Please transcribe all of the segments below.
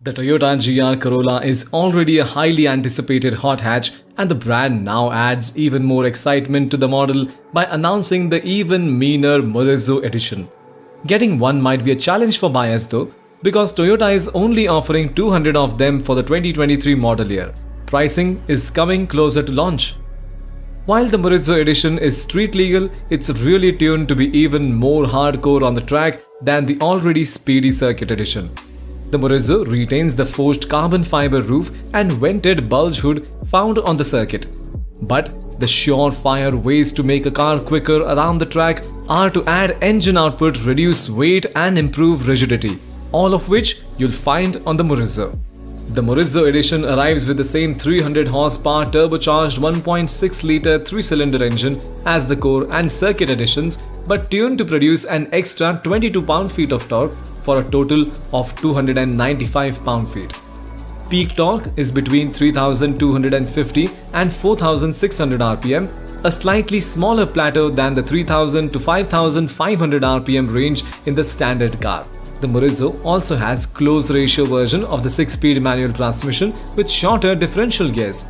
The Toyota GR Corolla is already a highly anticipated hot hatch, and the brand now adds even more excitement to the model by announcing the even meaner Morizo edition. Getting one might be a challenge for buyers though, because Toyota is only offering 200 of them for the 2023 model year. Pricing is coming closer to launch. While the Morizo edition is street legal, it's really tuned to be even more hardcore on the track than the already speedy circuit edition. The Morizo retains the forged carbon fiber roof and vented bulge hood found on the circuit. But the surefire ways to make a car quicker around the track are to add engine output, reduce weight and improve rigidity, all of which you'll find on the Morizo. The Morizo edition arrives with the same 300 horsepower turbocharged 1.6-litre 3-cylinder engine as the core and circuit editions, but tuned to produce an extra 22 pound-feet of torque for a total of 295 pound-feet. Peak torque is between 3,250 and 4,600 rpm, a slightly smaller plateau than the 3,000 to 5,500 rpm range in the standard car. The Morizo also has close ratio version of the 6-speed manual transmission with shorter differential gears.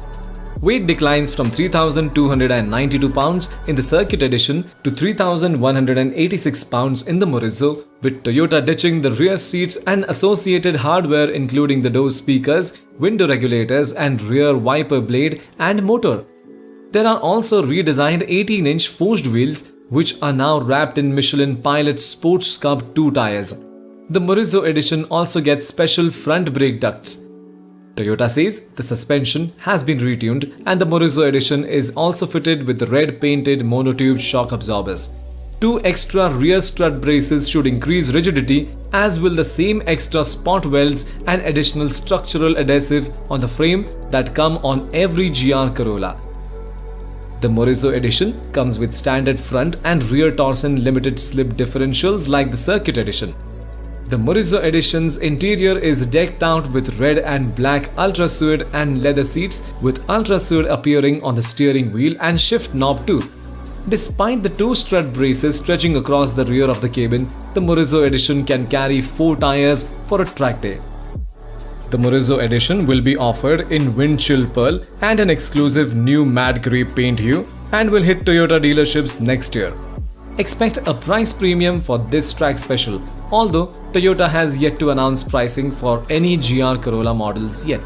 Weight declines from 3,292 pounds in the circuit edition to 3,186 pounds in the Morizo, with Toyota ditching the rear seats and associated hardware including the door speakers, window regulators and rear wiper blade and motor. There are also redesigned 18-inch forged wheels which are now wrapped in Michelin Pilot Sports Sculpt 2 tires. The Morizo edition also gets special front brake ducts. Toyota says the suspension has been retuned and the Morizo edition is also fitted with the red painted monotube shock absorbers. 2 extra rear strut braces should increase rigidity, as will the same extra spot welds and additional structural adhesive on the frame that come on every GR Corolla. The Morizo edition comes with standard front and rear torsion limited slip differentials like the circuit edition. The Morizo edition's interior is decked out with red and black ultra suede and leather seats, with ultra suede appearing on the steering wheel and shift knob too. Despite the 2 strut braces stretching across the rear of the cabin, the Morizo edition can carry 4 tires for a track day. The Morizo edition will be offered in wind chill pearl and an exclusive new matte grey paint hue and will hit Toyota dealerships next year. Expect a price premium for this track special, although Toyota has yet to announce pricing for any GR Corolla models yet.